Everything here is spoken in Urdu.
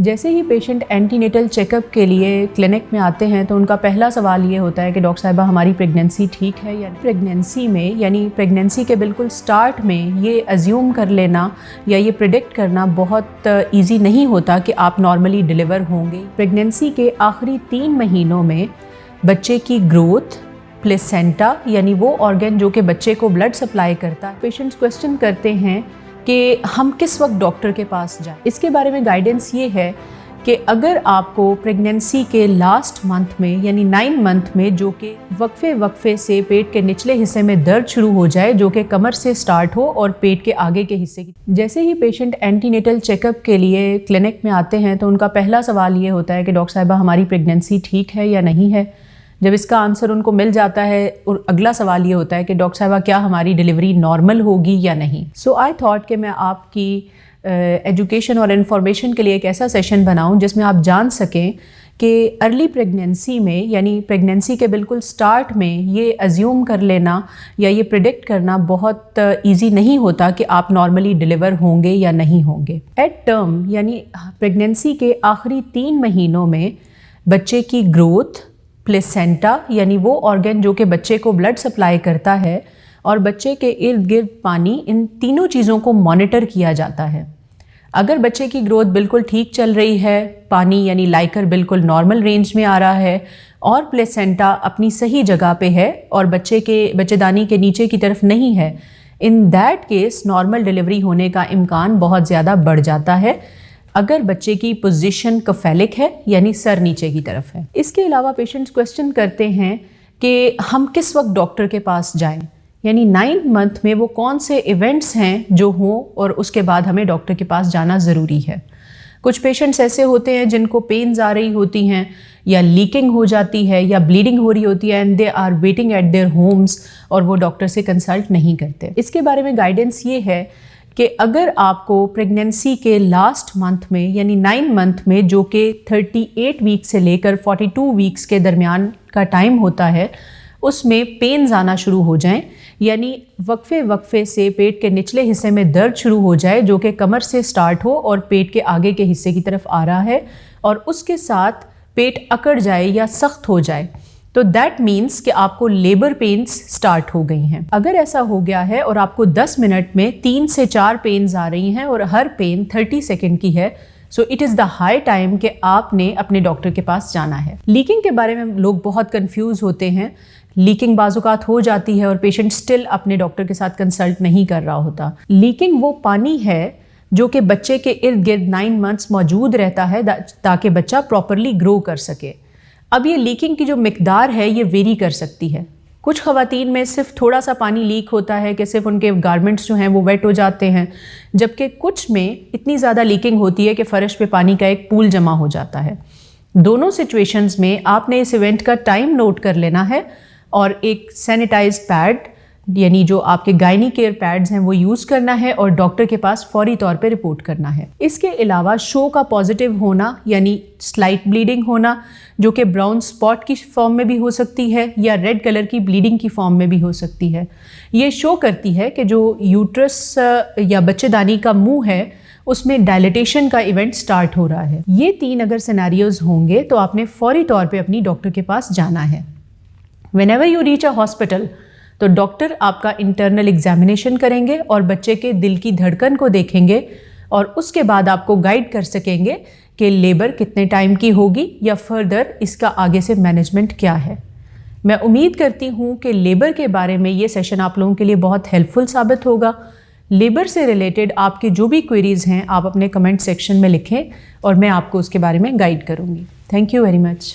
جیسے ہی patient antenatal check up کے لیے کلینک میں آتے ہیں تو ان کا پہلا سوال یہ ہوتا ہے کہ ڈاکٹر صاحبہ ہماری پریگننسی ٹھیک ہے یا پریگننسی میں یعنی پریگننسی کے بالکل سٹارٹ میں یہ ازیوم کر لینا یا یہ پریڈکٹ کرنا بہت ایزی نہیں ہوتا کہ آپ نارملی ڈیلیور ہوں گے۔ پریگننسی کے آخری 3 مہینوں میں بچے کی گروتھ، پلیسینٹا یعنی وہ آرگن جو کہ بچے کو بلڈ سپلائی کرتا ہے، پیشنٹس کویسچن کرتے ہیں کہ ہم کس وقت ڈاکٹر کے پاس جائیں۔ اس کے بارے میں گائیڈنس یہ ہے کہ اگر آپ کو پریگننسی کے لاسٹ منتھ میں یعنی 9 منتھ میں جو کہ وقفے سے پیٹ کے نچلے حصے میں درد شروع ہو جائے جو کہ کمر سے سٹارٹ ہو اور پیٹ کے آگے کے حصے کی، جیسے ہی patient antenatal check up کے لیے کلینک میں آتے ہیں تو ان کا پہلا سوال یہ ہوتا ہے کہ ڈاکٹر صاحبہ ہماری پریگننسی ٹھیک ہے یا نہیں ہے۔ جب اس کا آنسر ان کو مل جاتا ہے اور اگلا سوال یہ ہوتا ہے کہ ڈاکٹر صاحبہ کیا ہماری ڈیلیوری نارمل ہوگی یا نہیں۔ سو آئی تھاٹ کہ میں آپ کی ایجوکیشن اور انفارمیشن کے لیے ایک ایسا سیشن بناؤں جس میں آپ جان سکیں کہ ارلی پریگننسی میں یعنی پریگننسی کے بالکل سٹارٹ میں یہ ازیوم کر لینا یا یہ پریڈکٹ کرنا بہت ایزی نہیں ہوتا کہ آپ نارملی ڈیلیور ہوں گے یا نہیں ہوں گے۔ ایٹ ٹرم یعنی پریگننسی کے آخری 3 مہینوں میں بچے کی گروتھ، پلیسینٹا یعنی وہ آرگن جو کہ بچے کو بلڈ سپلائی کرتا ہے اور بچے کے ارد گرد پانی، ان تینوں چیزوں کو مانیٹر کیا جاتا ہے۔ اگر بچے کی گروتھ بالکل ٹھیک چل رہی ہے، پانی یعنی لائکر بالکل نارمل رینج میں آ رہا ہے اور پلیسینٹا اپنی صحیح جگہ پہ ہے اور بچے دانی کے نیچے کی طرف نہیں ہے، in that case normal delivery ہونے کا امکان بہت زیادہ بڑھ جاتا ہے اگر بچے کی پوزیشن کفیلک ہے یعنی سر نیچے کی طرف ہے۔ اس کے علاوہ پیشنٹس کویسچن کرتے ہیں کہ ہم کس وقت ڈاکٹر کے پاس جائیں، یعنی 9 منتھ میں وہ کون سے ایونٹس ہیں جو ہوں اور اس کے بعد ہمیں ڈاکٹر کے پاس جانا ضروری ہے۔ کچھ پیشنٹس ایسے ہوتے ہیں جن کو پینز آ رہی ہوتی ہیں یا لیکنگ ہو جاتی ہے یا بلیڈنگ ہو رہی ہوتی ہے and they are waiting at their homes اور وہ ڈاکٹر سے کنسلٹ نہیں کرتے۔ اس کے بارے میں گائیڈنس یہ ہے کہ اگر آپ کو پریگننسی کے لاسٹ منتھ میں یعنی 9 منتھ میں جو کہ 38 ویک سے لے کر 42 ویکس کے درمیان کا ٹائم ہوتا ہے، اس میں پینز آنا شروع ہو جائیں یعنی وقفے سے پیٹ کے نچلے حصے میں درد شروع ہو جائے جو کہ کمر سے سٹارٹ ہو اور پیٹ کے آگے کے حصے کی طرف آ رہا ہے اور اس کے ساتھ پیٹ اکڑ جائے یا سخت ہو جائے تو دیٹ مینس کہ آپ کو لیبر پینز سٹارٹ ہو گئی ہیں۔ اگر ایسا ہو گیا ہے اور آپ کو 10 منٹ میں 3 سے 4 پینز آ رہی ہیں اور ہر پین 30 سیکنڈ کی ہے، so it is the high time کہ آپ نے اپنے ڈاکٹر کے پاس جانا ہے۔ لیکنگ کے بارے میں لوگ بہت کنفیوز ہوتے ہیں۔ لیکنگ بعض اوقات ہو جاتی ہے اور پیشنٹ سٹل اپنے ڈاکٹر کے ساتھ کنسلٹ نہیں کر رہا ہوتا۔ لیکنگ وہ پانی ہے جو کہ بچے کے ارد گرد 9 منتھس موجود رہتا ہے تاکہ بچہ پراپرلی گرو کر سکے۔ اب یہ لیکنگ کی جو مقدار ہے یہ ویری کر سکتی ہے۔ کچھ خواتین میں صرف تھوڑا سا پانی لیک ہوتا ہے کہ صرف ان کے گارمنٹس جو ہیں وہ ویٹ ہو جاتے ہیں، جبکہ کچھ میں اتنی زیادہ لیکنگ ہوتی ہے کہ فرش پہ پانی کا ایک پول جمع ہو جاتا ہے۔ دونوں سچویشنز میں آپ نے اس ایونٹ کا ٹائم نوٹ کر لینا ہے اور ایک سینیٹائزڈ پیڈ یعنی جو آپ کے گائنی کیئر پیڈز ہیں وہ یوز کرنا ہے اور ڈاکٹر کے پاس فوری طور پہ رپورٹ کرنا ہے۔ اس کے علاوہ شو کا پازیٹیو ہونا یعنی سلائٹ بلیڈنگ ہونا جو کہ براؤن سپاٹ کی فارم میں بھی ہو سکتی ہے یا ریڈ کلر کی بلیڈنگ کی فارم میں بھی ہو سکتی ہے، یہ شو کرتی ہے کہ جو یوٹرس یا بچے دانی کا منہ ہے اس میں ڈائلیٹیشن کا ایونٹ سٹارٹ ہو رہا ہے۔ یہ 3 اگر سیناریوز ہوں گے تو آپ نے فوری طور پہ اپنی ڈاکٹر کے پاس جانا ہے۔ whenever you reach a hospital تو ڈاکٹر آپ کا انٹرنل ایگزامینیشن کریں گے اور بچے کے دل کی دھڑکن کو دیکھیں گے اور اس کے بعد آپ کو گائیڈ کر سکیں گے کہ لیبر کتنے ٹائم کی ہوگی یا فردر اس کا آگے سے مینجمنٹ کیا ہے۔ میں امید کرتی ہوں کہ لیبر کے بارے میں یہ سیشن آپ لوگوں کے لیے بہت ہیلپ فل ثابت ہوگا۔ لیبر سے ریلیٹڈ آپ کے جو بھی کوئریز ہیں آپ اپنے کمنٹ سیکشن میں لکھیں اور میں آپ کو اس کے بارے میں گائیڈ کروں گی۔ Thank you very much.